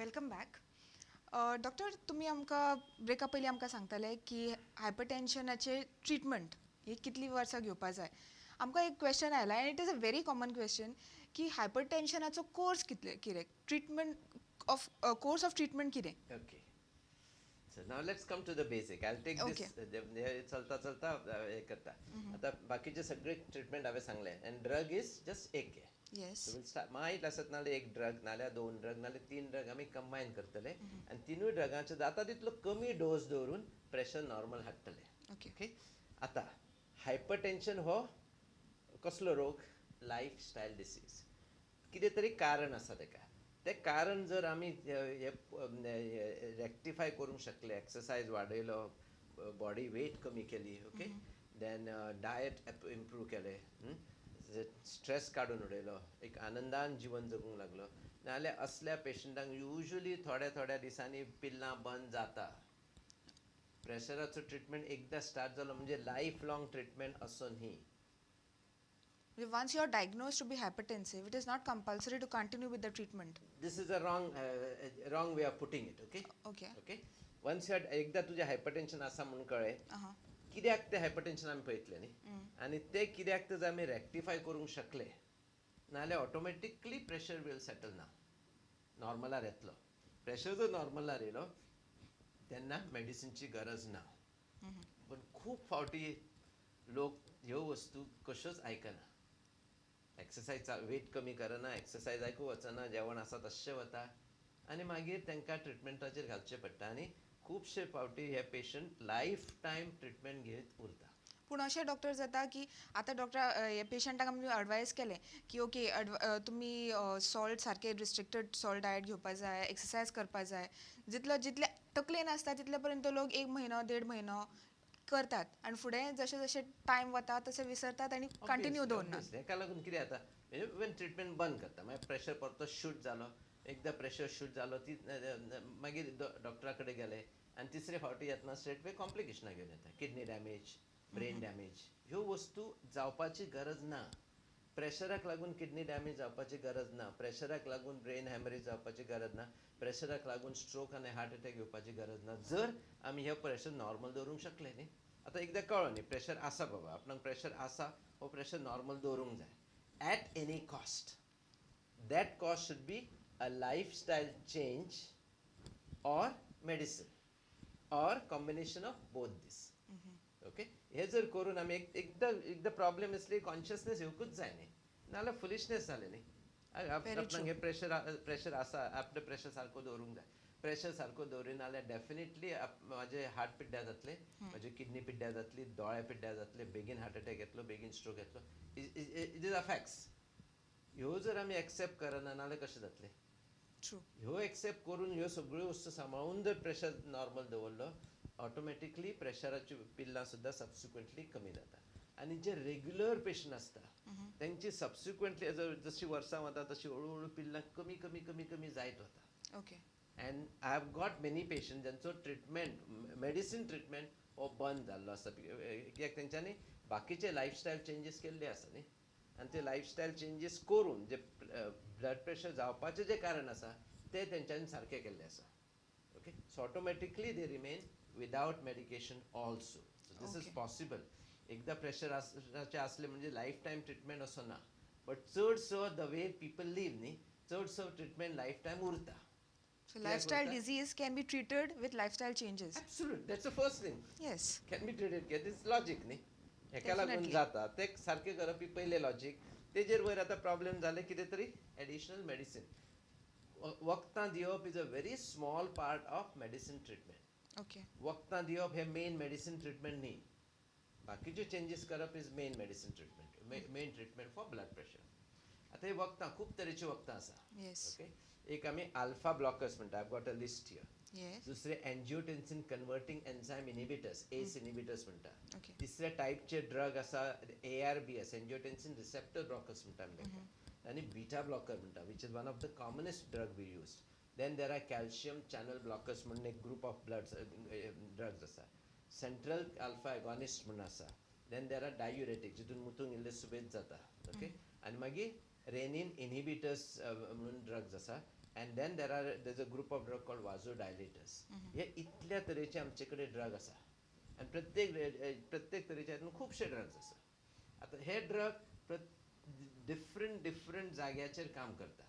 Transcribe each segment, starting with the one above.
Welcome back. Doctor तुमी आमकां ब्रेका पयलीं आमकां सांगताले की हायपरटेन्शनाचे ट्रिटमेंट ही कितलीं वर्सां घेवपा जाय. आमकां एक क्वेश्चन आयला end it is a very common question की हायपरटेन्शनाचो कोर्स कितें treatment of course of treatment कितें. Okay. So now let's come to the basic. I'll take this okay. चलता चलता हे करता. आता बाकीचे सगळे ट्रीटमेंट हांवें सांगले and drug is just एक आहे. येस. So we'll start. माहीत आसत नाल्यार एक ड्रग नाल्यार दोन ड्रग नाल्यार तीन ड्रग आमी कंबायन करतले आनी तिनूय ड्रगांचे जाता तितलो कमी डोस दवरून प्रेशर नॉर्मल हाडटले. ओके. ओके. आता हायपरटेन्शन हो कसलो रोग? Lifestyle disease. कितें तरी कारण आसा तेका. ते कारण जर आमी रेक्टिफाय करूंक शकले, एक्सरसायज वाडयलो, बॉडी वेट कमी केली, ओके, देन डायट इम्प्रूव केले, स्ट्रेस काडून उडयलो, एक आनंदान जिवन जगूंक लागलो, नाजाल्यार असल्या पेशंटांक युजली थोड्या थोड्या दिसांनी पिल्लां बंद जाता. प्रेशराचो ट्रिटमेंट एकदां स्टार्ट जालो म्हणजे लायफ लाँग ट्रिटमेंट असो न्ही. Once you are diagnosed to be hypertensive, it is not compulsory to continue with the treatment. This is a wrong way of putting it, okay? Okay. Okay. Once you एकदा तुझे hypertension आसा म्हणून कळ्ळें, कित्याक ते hypertension आमी पळयतले न्ही, आनी ते कित्याक जर आमी रेक्टिफाय करूंक शकले नाल्यार ऑटोमॅटिकली प्रेशर विल सेटल ना, नॉर्मलार येतलो. प्रेशर जर नॉर्मलार येयलो तेन्ना मेडिसिनची गरज ना. पण खूब फावटी लोक ह्यो वस्तू कश्योच आयकना. एक्सरसायज वेट कमी करना, एक्सरसायज आयकूं वचना, जेवण आसा तश्शें वता आनी मागीर तांकां ट्रिटमेंटाचेर घालचें पडटा आनी खुबशे फावटी हे पेशंट लायफ टायम ट्रिटमेंट घेत उरता. पूण अशें डॉक्टर जाता की आतां डॉक्टर हे पेशंटाक आमी एडवायस केलें की ओके तुमी सॉल्ट सारके रिस्ट्रिक्टेड सॉल्ट डायट घेवपा जाय, एक्सरसायज करपा जाय, जितले तकलेन आसता तितले पर्यंत लोक 1 म्हयनो 1.5 म्हयनो करतात आनी फुडें जशें जशें टायम वता तशें विसरतात आनी कंटिन्यू दवरनात. हेका लागून कितें जाता, इवन ट्रिटमेंट बंद करता, मागीर प्रेशर परतो शूट जालो, एकदां प्रेशर शूट जालो ती मागीर डॉक्टरा कडेन गेले आनी तिसरे फावटी येतना स्ट्रेट वे कॉम्प्लिकेशनां घेवन येता. किडनी डॅमेज, ब्रेन डॅमेज, ह्यो वस्तू जावपाची गरज ना. प्रेशराक लागून किडनी डॅमेज जावपाची गरज ना, प्रेशराक लागून ब्रेन हॅमरेज जावपाची गरज ना, प्रेशराक लागून स्ट्रोक आनी हार्ट अटॅक येवपाची गरज ना, जर आमी हे प्रेशर नॉर्मल दवरूंक शकले न्ही. आतां एकदां कळ्ळो न्ही प्रेशर आसा बाबा, आपणाक प्रेशर आसा, हो प्रेशर नॉर्मल दवरूंक जाय at any cost. That cost should be a lifestyle change or medicine or combination of both this. Okay. हे जर करून आमी एकदां प्रॉब्लेम असली कॉन्शियसनेस येवकूच जाय न्ही, नाल्यार फुलिशनेस जालें न्ही. आपणाक हे प्रेशर आसा, आपले प्रेशर सारको दवरूंक जाय. प्रेशर सारको दवरिना जाल्यार डेफिनेटली म्हाजे हार्ट पिड्ड्यार जातले, म्हाजी किडनी पिड्ड्यार जातली, दोळे पिड्ड्यार जातले, बेगीन हार्ट अटॅक येतलो, बेगीन स्ट्रोक येतलो. It is a facts. ह्यो जर आमी एक्सेप्ट करना नाल्यार कशें जातलें. ट्रू. ह्यो एक्सेप्ट करून ह्यो सगळ्यो वस्तू सांबाळून जर प्रेशर नॉर्मल दवरलो ऑटोमॅटिकली प्रेशराची पिल्लां सुद्दां सबसिक्वेंटली कमी जाता. आनी जे रेग्युलर पेशंट आसता तेंची सबसिक्वेंटली जशी वर्सां वता तशी हळू पिल्लां कमी कमी कमी कमी जायत वता. Okay. End I have got many patient जांचो ट्रिटमेंट मेडिसीन ट्रिटमेंट हो बंद जाल्लो आसा, कित्याक तेंच्यांनी बाकीचे लायफस्टायल चेंजीस केल्ले आसा न्ही, आनी ते लायफस्टायल चेंजीस करून जे ब्लड प्रेशर जावपाचें जें कारण आसा तें तेंच्यांनी सारकें केल्लें आसा. Okay. So automatically they remain without medication also. So this is possible. एकदां प्रेशराचें आसलें म्हणजे लायफ टायम ट्रिटमेंट असो ना. बट चडसो द वे पीपल लीव न्ही, चडसो ट्रिटमेंट लायफ टायम उरता. So lifestyle disease can be treated with lifestyle changes. Absolutely. That's the first thing. Yes. Can be treated. This is logic न्ही. हेका लागून Definitely. जाता ते सारकें करप ही पयलें लॉजीक. तेजेर वयर आतां प्रॉब्लेम जाले कितें तरी एडिशनल मेडिसीन वखदां दिवप is a very small part of medicine treatment. Okay. वखदां दिवप हे मेन मेडिसीन ट्रिटमेंट न्ही. बाकीचे चेंजीस करप is main medicine treatment, main treatment for blood pressure. आतां हे वखदां खूब तरेची वखदां आसा. Yes. ओके. एक आमी अल्फा ब्लॉकर्स म्हणटा, I got a list here. Yes. दुसरे angiotensin converting enzyme inhibitors, ACE inhibitors म्हणटा. Okay. तिसऱ्या टायपचे ड्रग आसा ARBS, एंजिओटेन्सिन रिसेप्टर ब्लॉकर्स म्हणटा आमी ताका, आनी बीटा ब्लॉकर म्हणटा, which is one of the commonest drug we use. Then there are calcium channel blockers म्हणून एक ग्रूप ऑफ ब्लड ड्रग्स आसा. सेंट्रल अल्फा एगॉनिस्ट म्हणून आसा. देन देर आर डायुरेटिक, जितून मुतूंक इल्लें सुबेज जाता. ओके. आनी मागीर रेनिन इनिबिटर्स म्हणून ड्रग्स आसा. And then there's a group of drug called vasodilators. हे इतल्या तरेचे आमचे कडेन ड्रग आसा आनी प्रत्येक तरेच्या हातून खुबशे ड्रग्स आसा. आतां हे ड्रग डिफरंट जाग्याचेर काम करता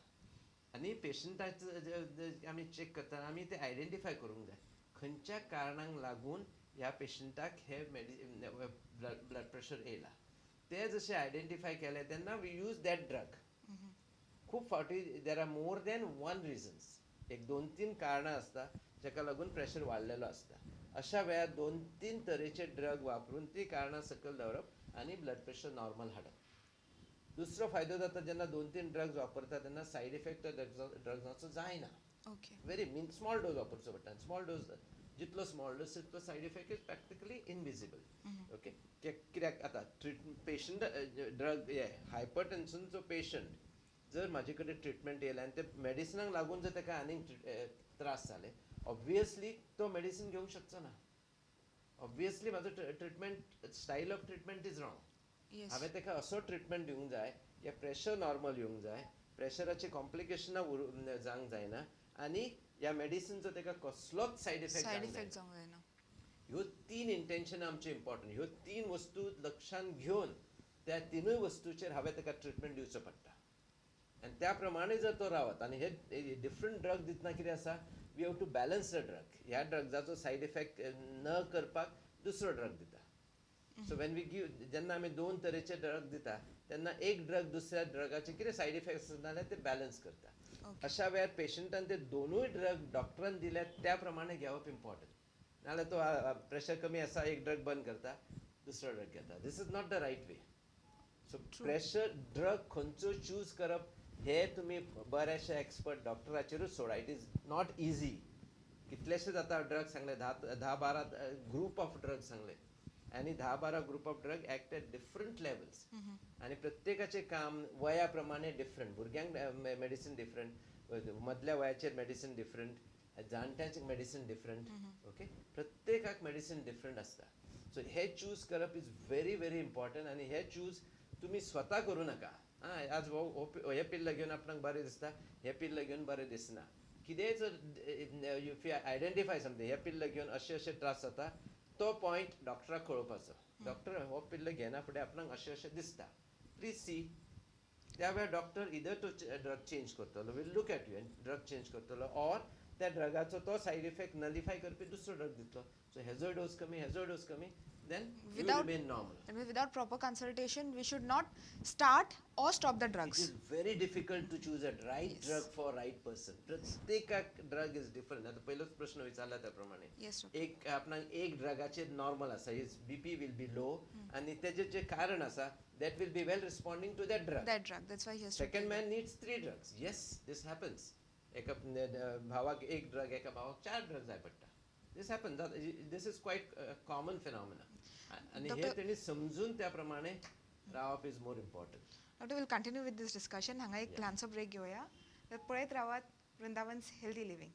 आनी पेशंटाचं आमी चेक करता आमी ते आयडेंटिफाय करूंक जाय खंयच्या कारणांक लागून ह्या पेशंटाक हे ब्लड प्रेशर येयला. ते जशें आयडेंटिफाय केले तेन्ना वी यूज दॅट ड्रग. खूब फावटी there are more than one reasons. एक 2-3 कारणां आसता जाका लागून प्रेशर वाडलेलो आसता. अशा वेळार 2-3 तरेचे ड्रग वापरून ती कारणां सकयल दवरप आनी ब्लड प्रेशर नॉर्मल हाडप. दुसरो फायदो जाता जेन्ना 2-3 ड्रग्स वापरता तेन्ना सायड इफेक्ट ड्रग्साचो जायना. ओके. व्हेरी स्मॉल डोज वापरचो पडटा. स्मॉल डोज जितलो स्मॉल डोज तितलो said effect is practically invisible. Okay. कित्याक आतां पेशंट ड्रग हायपरटेन्शनचो पेशंट जर म्हाजे कडेन ट्रिटमेंट येयलें आनी ते मेडिसिनाक लागून जर ताका आनीक त्रास जाले ऑब्वियसली तो मेडिसीन घेवंक शकचो ना. ऑब्वियसली म्हाजो treatment style of treatment is wrong. Yes. हांवें ताका असो ट्रिटमेंट दिवंक जाय की प्रेशर नॉर्मल येवंक जाय, प्रेशराची कॉम्प्लिकेशनां जावंक जायना आनी ह्या मेडिसिनचो ताका कसलोच सायड इफेक्ट सायड जावंक इफेक्ट जायना. जावंक जायना. ह्यो 3 इंटेन्शनां आमचे इम्पॉर्टंट. ह्यो 3 वस्तू लक्षांत घेवन त्या 3 वस्तूचेर हांवें ताका ट्रिटमेंट दिवचो पडटा आनी त्या प्रमाणे जर तो रावत आनी हे डिफरंट ड्रग दितना कितें आसा we have to balance the drug. ह्या ड्रग्साचो सायड इफेक्ट न करपाक दुसरो ड्रग दिता. सो वेन वी गीव जेन्ना आमी 2 तरेचे ड्रग दिता तेन्ना एक ड्रग दुसऱ्या ड्रगाचे कितें सायड इफेक्ट्स जाल्यार ते बॅलन्स करता. अशा वेळार पेशंटान ते दोनूय ड्रग डॉक्टरान दिल्या त्या प्रमाणे घेवप इम्पॉर्टंट. नाजाल्यार तो प्रेशर कमी आसा एक ड्रग बंद करता दुसरो ड्रग घेता. This is not the right way. So pressure drug खंयचो चूज करप हे तुमी बरेशे एक्सपर्ट डॉक्टराचेरूच सोडा. It is not easy. कितलेशेच आतां ड्रग सांगले 10-12 ग्रूप ऑफ ड्रग सांगले आनी 10-12 group of drug act at different levels आनी प्रत्येकाचें काम वया प्रमाणे डिफरंट. भुरग्यांक मेडिसीन डिफरंट, मदल्या वयाचेर मेडिसीन डिफरंट, जाणट्यांचें मेडिसीन डिफरंट. ओके. प्रत्येकाक मेडिसीन डिफरंट आसता. सो हे चूज करप इज व्हेरी इम्पॉर्टंट आनी हे चूज तुमी स्वता करूं नाका. आज हे पिल्ल घेवन आपणाक बरें दिसता, हे पिल्ल घेवन बरें दिसना. कितेंय जर इफ यू आयडेंटिफाय समथींग हे पिल्ल घेवन अशे त्रास जाता तो पॉयंट डॉक्टराक कळोवपाचो. डॉक्टर हो पिल्ल घेना फुडें आपणाक अशें दिसता, प्लीज सी. त्या वेळार डॉक्टर इदर तो ड्रग चेंज करतलो, will look at you and drug change करतलो ऑर त्या ड्रगाचो तो सायड इफेक्ट नलिफाय करपी दुसरो ड्रग दितलो. सो हेजो डोस कमी then you will remain normal. I mean, without proper consultation, we should not start or stop the It drugs. is very difficult to choose a right Yes. drug for right person. प्रत्येकाक drug is different. आता पहिलोच प्रश्न विचारला त्या प्रमाणे Yes, doctor. एक आपणाक एक ड्रगाचेर normal आसा, his BP will be low आनी तेजें जे कारण आसा that will be well responding to that drug. That drug. That's why he has to Second take man needs 3 drugs. Yes, this happens. एका भावाक एक ड्रग, एका भावाक 4 ड्रग जाय पडटा. This happens. This is quite a common phenomena. आणि हे Doctor- तेणी समजून त्या प्रमाणे रावप is more important. Doctor, we'll continue with this discussion. हांगा एक ल्हानसो ब्रेक घेवया. तर पळयत रावात वृंदावन्स हेल्दी लिव्हिंग.